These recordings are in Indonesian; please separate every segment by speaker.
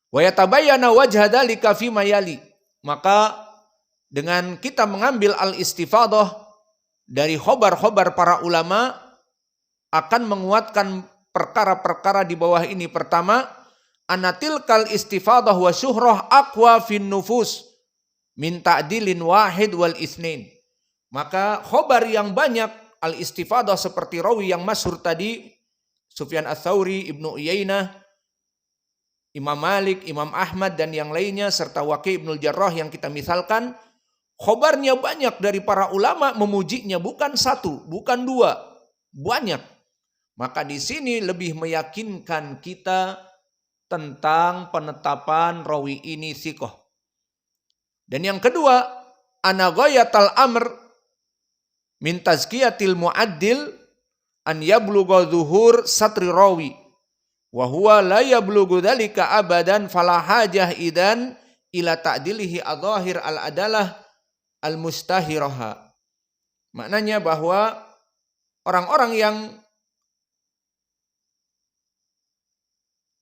Speaker 1: Wa yatabayyana wajha dzalika fi mayali. Maka dengan kita mengambil al-istifadah dari khobar-khobar para ulama akan menguatkan perkara-perkara di bawah ini. Pertama, anatilkal istifadah wa syuhrah aqwa fin nufus min ta'dilin wahid wal isnin. Maka khobar yang banyak al-istifadah seperti rawi yang masyhur tadi, Sufyan Ats-Tsauri, Ibnu Uyainah, Imam Malik, Imam Ahmad dan yang lainnya serta Waqi' Ibnul Jarrah yang kita misalkan, khobarnya banyak dari para ulama memujinya, bukan satu, bukan dua, banyak. Maka di sini lebih meyakinkan kita tentang penetapan rawi ini thiqah. Dan yang kedua, ana ghayatal amr min tazkiyatil mu'addil an yablugha zuhur satri rawi wa huwa la yablughu dzalika abadan fala hajah idan ila ta'dilihi adzahir al-adalah al-mustahiraha. Maknanya bahwa orang-orang yang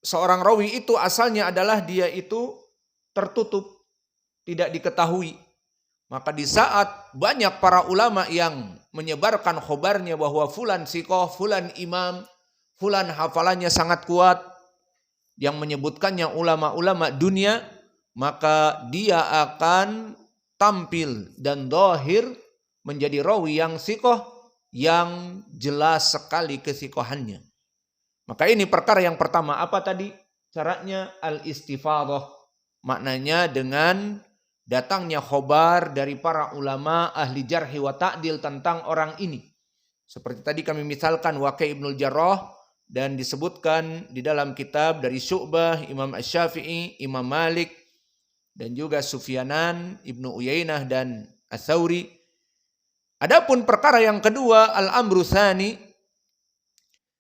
Speaker 1: seorang rawi itu asalnya adalah dia itu tertutup, tidak diketahui. Maka di saat banyak para ulama yang menyebarkan khobarnya bahwa fulan siqah, fulan imam, fulan hafalannya sangat kuat, yang menyebutkannya ulama-ulama dunia, maka dia akan tampil dan zahir menjadi rawi yang siqah, yang jelas sekali kesiqahannya. Maka ini perkara yang pertama. Apa tadi? Caranya al-istifadah. Maknanya dengan datangnya khobar dari para ulama ahli jarhi wa ta'dil tentang orang ini. Seperti tadi kami misalkan Waqi' Ibnul Jarrah, dan disebutkan di dalam kitab dari Syu'bah, Imam Asy-Syafi'i, Imam Malik, dan juga Sufyanan, Ibnu Uyainah dan Ats-Tsauri. Adapun perkara yang kedua, al-amru tsani,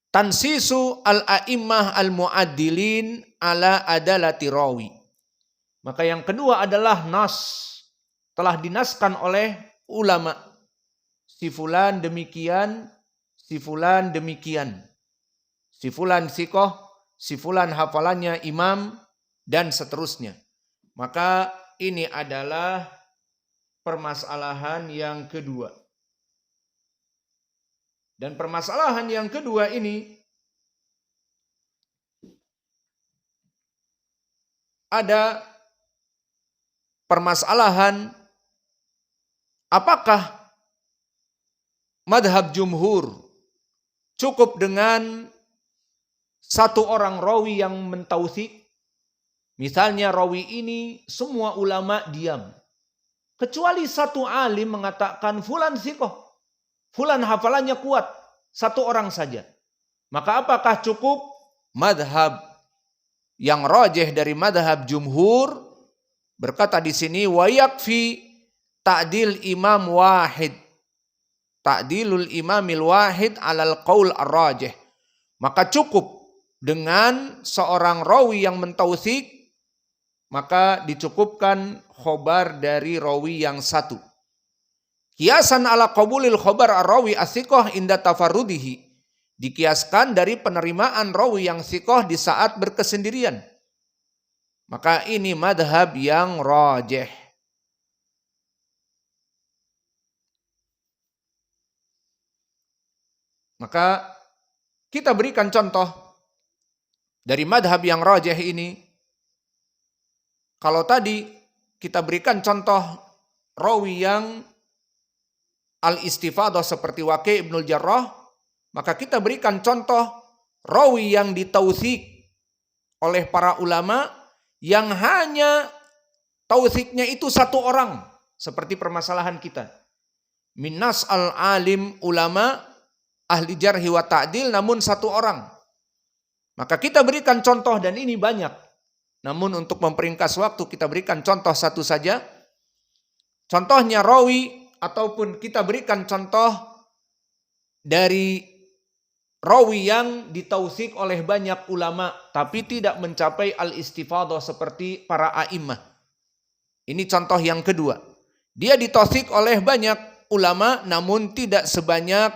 Speaker 1: tansisu al-a'immah al-mu'addilin ala adalati rawi. Maka yang kedua adalah nas, telah dinaskan oleh ulama. Si fulan demikian, si fulan demikian. Si fulan siqah, si fulan hafalannya imam, dan seterusnya. Maka ini adalah permasalahan yang kedua. Dan permasalahan yang kedua ini ada permasalahan apakah madhab jumhur cukup dengan satu orang rawi yang mentautsik. Misalnya rawi ini semua ulama diam, kecuali satu alim mengatakan fulan siqah, fulan hafalannya kuat, satu orang saja. Maka apakah cukup? Madhab yang rajih dari madhab jumhur berkata di sini wa yakfi ta'dil imam wahid, ta'dilul imamil wahid alal qaul ar-rajih. Maka cukup dengan seorang rawi yang mentautsik, maka dicukupkan khobar dari rawi yang satu. Kiasan ala qabulil khobar ar-rawi as-siqah inda tafarrudihi. Dikiaskan dari penerimaan rawi yang siqah di saat berkesendirian. Maka ini madhab yang rajih. Maka kita berikan contoh dari madhab yang rajih ini. Kalau tadi kita berikan contoh rawi yang al-istifadah seperti Waqi' Ibnul Jarrah, maka kita berikan contoh rawi yang ditautsik oleh para ulama yang hanya tautsiknya itu satu orang, seperti permasalahan kita. Minas al-alim ulama ahli jarhi wa ta'dil namun satu orang. Maka kita berikan contoh, dan ini banyak. Namun untuk memperingkas waktu kita berikan contoh satu saja. Contohnya rawi, ataupun kita berikan contoh dari rawi yang ditautsik oleh banyak ulama tapi tidak mencapai al-istifadah seperti para a'immah. Ini contoh yang kedua. Dia ditautsik oleh banyak ulama namun tidak sebanyak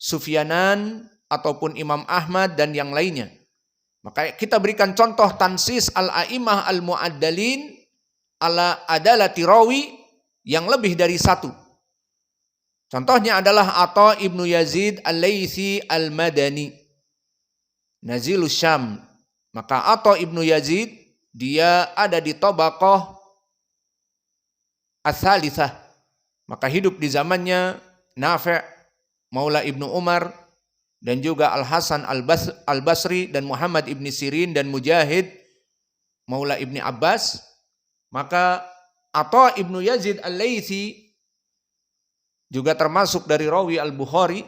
Speaker 1: Sufyanan ataupun Imam Ahmad dan yang lainnya. Maka kita berikan contoh tansis al-a'imah al-mu'addalin ala adalati rawi yang lebih dari satu. Contohnya adalah Atha ibnu Yazid al-Laitsi al-Madani, Nazilus Syam. Maka Atha ibnu Yazid dia ada di tabaqah ats-tsalitsah. Maka hidup di zamannya Nafi', Maula Ibnu Umar, dan juga Al-Hasan Al-Basri dan Muhammad ibn Sirin dan Mujahid Maula Ibni Abbas. Maka Atha ibnu Yazid al-Laitsi juga termasuk dari rawi Al-Bukhari.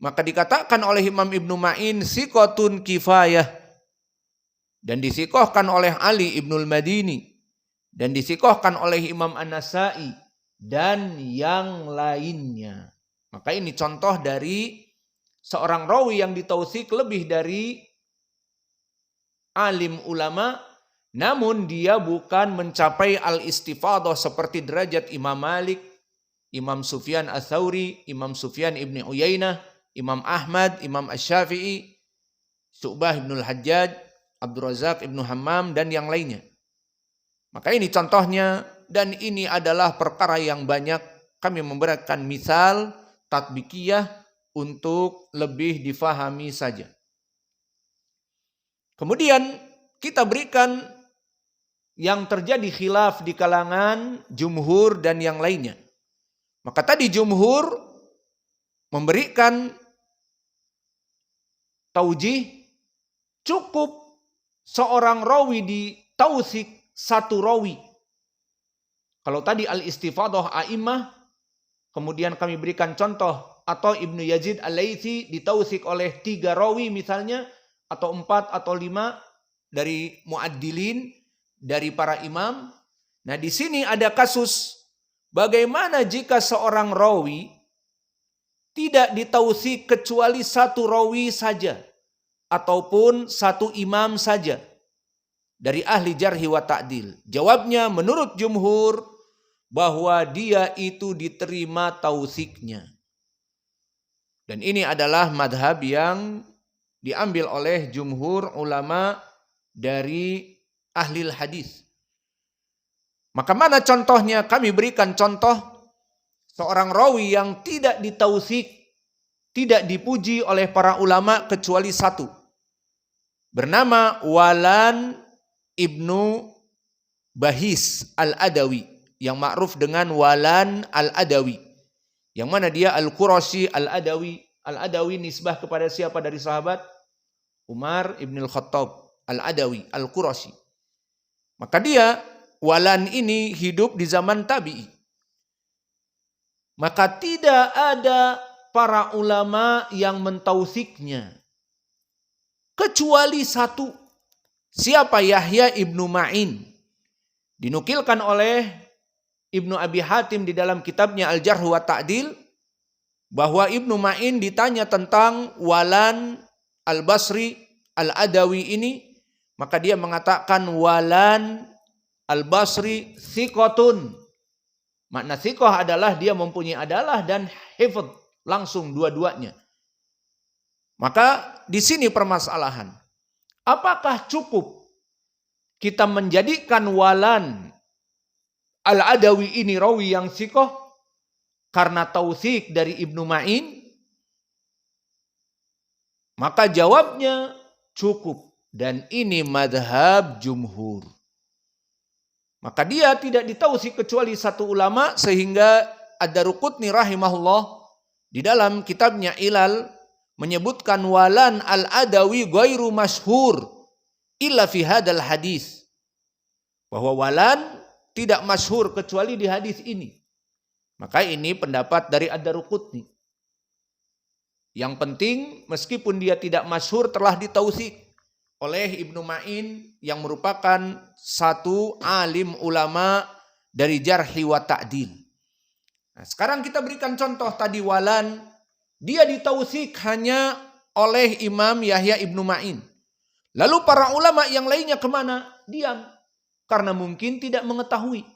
Speaker 1: Maka dikatakan oleh Imam Ibnu Ma'in siqatun kifayah, dan disikohkan oleh Ali Ibnul Madini, dan disikohkan oleh Imam An-Nasai dan yang lainnya. Maka ini contoh dari seorang rawi yang ditausik lebih dari alim ulama, namun dia bukan mencapai al-istifadhah seperti derajat Imam Malik, Imam Sufyan Ats-Tsauri, Imam Sufyan ibni Uyainah, Imam Ahmad, Imam Asy-Syafi'i, Syu'bah ibnul Hajjaj, Abdul Razak ibnu Hammam, dan yang lainnya. Maka ini contohnya, dan ini adalah perkara yang banyak kami memberikan misal tatbikiyah untuk lebih difahami saja. Kemudian kita berikan yang terjadi khilaf di kalangan jumhur dan yang lainnya. Maka tadi jumhur memberikan taujih cukup seorang rawi ditausik satu rawi. Kalau tadi al-istifadhah a'imah, kemudian kami berikan contoh atau Ibnu Yazid al-Laitsi ditausik oleh 3 rawi misalnya, atau 4 atau 5 dari muaddilin, dari para imam. Nah di sini ada kasus bagaimana jika seorang rawi tidak ditausik kecuali satu rawi saja, ataupun satu imam saja dari ahli jarhi wa ta'dil. Jawabnya menurut jumhur bahwa dia itu diterima tausiknya. Dan ini adalah madhab yang diambil oleh jumhur ulama dari ahli hadis. Maka mana contohnya? Kami berikan contoh seorang rawi yang tidak ditausik, tidak dipuji oleh para ulama kecuali satu. Bernama Walan ibnu Bahis al-Adawi, yang ma'ruf dengan Walan al-Adawi, yang mana dia Al-Qurashi al-Adawi. Al-Adawi nisbah kepada siapa dari sahabat? Umar ibn al-Khattab al-Adawi, Al-Qurashi. Maka dia, Walan ini hidup di zaman tabi'i. Maka tidak ada para ulama yang mentausiknya kecuali satu. Siapa? Yahya ibnu Ma'in. Dinukilkan oleh Ibnu Abi Hatim di dalam kitabnya Al-Jarh wa Ta'dil bahwa Ibnu Ma'in ditanya tentang Walan al-Basri al-Adawi ini, maka dia mengatakan Walan al-Basri thiqatun. Makna thiqah adalah dia mempunyai adalah dan hifdz, langsung dua-duanya. Maka di sini permasalahan. Apakah cukup kita menjadikan Walan al-Adawi ini rawi yang thiqah karena tausik dari Ibnu Ma'in? Maka jawabnya cukup, dan ini madhab jumhur. Maka dia tidak ditausik kecuali satu ulama, sehingga Ad-Daruqutni rahimahullah di dalam kitabnya Ilal menyebutkan Walan al-Adawi ghairu masyhur illa fi hadal hadis, bahwa Walan tidak masyhur kecuali di hadis ini. Maka ini pendapat dari Ad-Daruqutni. Yang penting meskipun dia tidak masyhur telah ditausik oleh Ibnu Ma'in yang merupakan satu alim ulama dari jarhi wa ta'dil. Nah, sekarang kita berikan contoh tadi Walan, dia ditausik hanya oleh Imam Yahya ibnu Ma'in. Lalu para ulama yang lainnya kemana? Diam. Karena mungkin tidak mengetahui.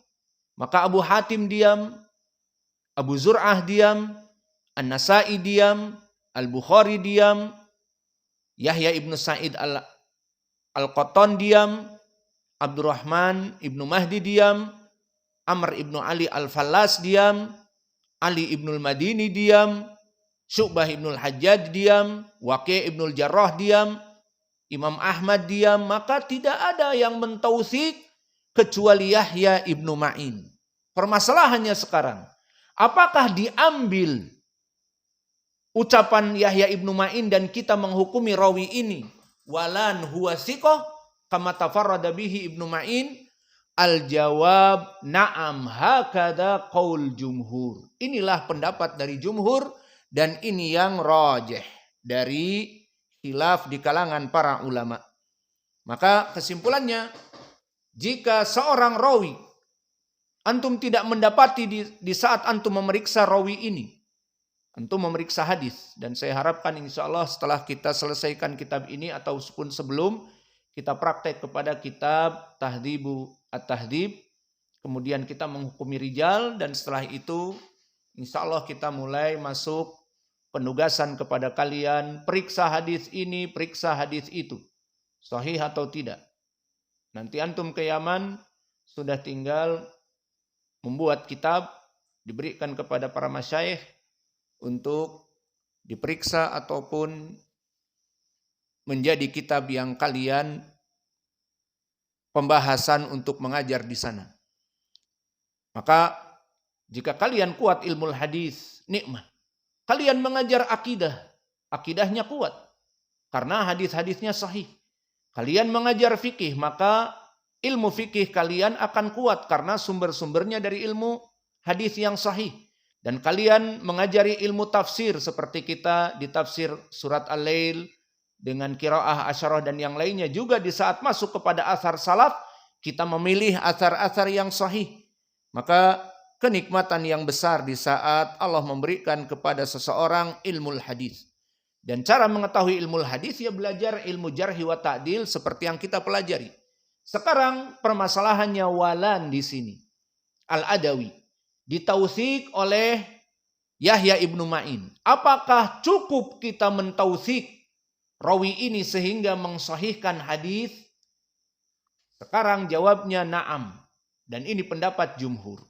Speaker 1: Maka Abu Hatim diam, Abu Zur'ah diam, An-Nasai diam, Al-Bukhari diam, Yahya ibnu Sa'id al-Qattan diam, Abdurrahman ibnu Mahdi diam, Amr ibnu Ali al-Fallas diam, Ali ibnu al-Madini diam, Syu'bah ibnu al-Hajjaj diam, Waqi' ibnu al-Jarrah diam, Imam Ahmad diam, maka tidak ada yang mentautsik kecuali Yahya ibnu Ma'in. Permasalahannya sekarang, apakah diambil ucapan Yahya ibnu Ma'in dan kita menghukumi rawi ini walan huwa thiqah kama tafarrada bihi ibnu Ma'in? Al-jawab na'am hakada qaul jumhur. Inilah pendapat dari jumhur dan ini yang rajih dari khilaf di kalangan para ulama. Maka kesimpulannya, jika seorang rawi antum tidak mendapati di saat antum memeriksa rawi ini, antum memeriksa hadis, dan saya harapkan insya Allah setelah kita selesaikan kitab ini ataupun sebelum, kita praktek kepada kitab Tahdzibu At-Tahdzib, kemudian kita menghukumi rijal, dan setelah itu insya Allah kita mulai masuk penugasan kepada kalian, periksa hadis ini, periksa hadis itu, sahih atau tidak. Nanti antum ke Yaman sudah tinggal membuat kitab, diberikan kepada para masyayikh untuk diperiksa ataupun menjadi kitab yang kalian pembahasan untuk mengajar di sana. Maka jika kalian kuat ilmu hadis, nikmat. Kalian mengajar akidah, akidahnya kuat karena hadis-hadisnya sahih. Kalian mengajar fikih, maka ilmu fikih kalian akan kuat karena sumber-sumbernya dari ilmu hadis yang sahih. Dan kalian mengajari ilmu tafsir seperti kita di tafsir surat Al-Lail dengan qiraah asyarah dan yang lainnya, juga di saat masuk kepada athar salaf kita memilih athar-athar yang sahih. Maka kenikmatan yang besar di saat Allah memberikan kepada seseorang ilmu hadis. Dan cara mengetahui ilmu hadis ya belajar ilmu jarhi wa ta'dil seperti yang kita pelajari. Sekarang permasalahannya walan di sini. Al-Adawi ditautsik oleh Yahya ibnu Ma'in. Apakah cukup kita mentautsik rawi ini sehingga mensahihkan hadis? Sekarang jawabnya na'am. Dan ini pendapat jumhur.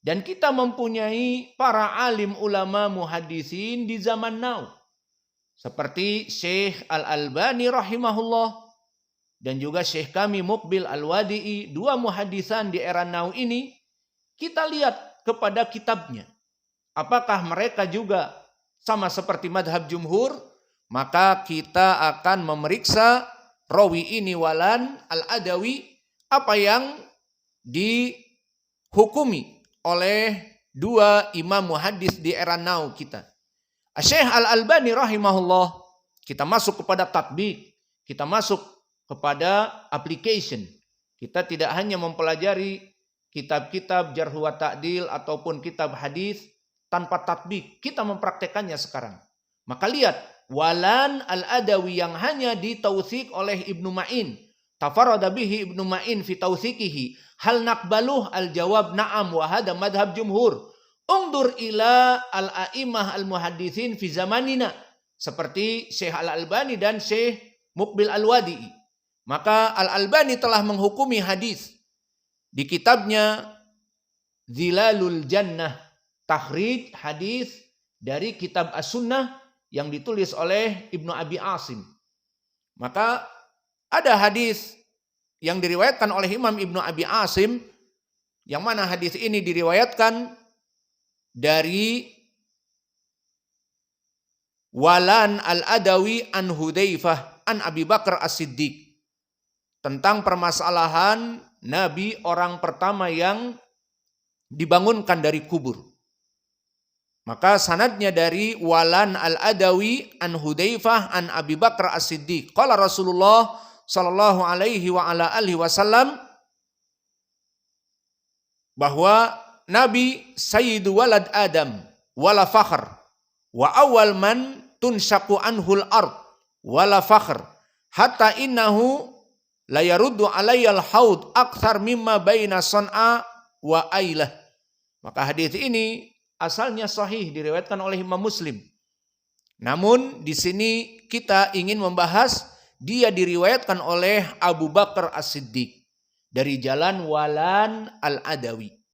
Speaker 1: Dan kita mempunyai para alim ulama muhaddisin di zaman now. Seperti Syekh Al-Albani rahimahullah. Dan juga Syekh kami Muqbil Al-Wadi'i. Dua muhaddisan di era now ini. Kita lihat kepada kitabnya. Apakah mereka juga sama seperti madhab jumhur? Maka kita akan memeriksa rawi ini walan Al-Adawi. Apa yang dihukumi oleh dua imam muhaddis di era now kita. Syekh Al-Albani rahimahullah, kita masuk kepada tatbik, kita masuk kepada application. Kita tidak hanya mempelajari kitab-kitab jarh wa ta'dil ataupun kitab hadis tanpa tatbik, kita mempraktekannya sekarang. Maka lihat, walan Al-Adawi yang hanya ditautsik oleh Ibnu Ma'in, tafarrada bihi Ibnu Ma'in fi tautsikihi, hal naqbaluh? Al-jawab na'am wa hada madhab jumhur. Ungdur ila al-a'imah al-muhaddithin fi zamanina, seperti Syekh Al-Albani dan Syekh Muqbil Al-Wadi'i. Maka Al-Albani telah menghukumi hadis di kitabnya Zilalul Jannah, takhrij hadis dari kitab As-Sunnah yang ditulis oleh Ibnu Abi Asim. Maka ada hadis yang diriwayatkan oleh Imam Ibnu Abi Asim, yang mana hadis ini diriwayatkan dari Walan Al-Adawi an Hudzaifah an Abi Bakar As-Siddiq, tentang permasalahan Nabi orang pertama yang dibangunkan dari kubur. Maka sanadnya dari Walan Al-Adawi an Hudzaifah an Abi Bakar As-Siddiq. Qala Rasulullah sallallahu alaihi wa ala alihi wasallam, bahwa Nabi sayyidu walad Adam wala fakhr wa awal man tunshaku anhul ard wala fakhr hatta innahu la yaruddu alayyal haud akthar mimma baina San'a wa Ailah. Maka hadis ini asalnya sahih, diriwayatkan oleh Imam Muslim. Namun di sini kita ingin membahas dia diriwayatkan oleh Abu Bakar As-Siddiq dari jalan Walan Al-Adawi.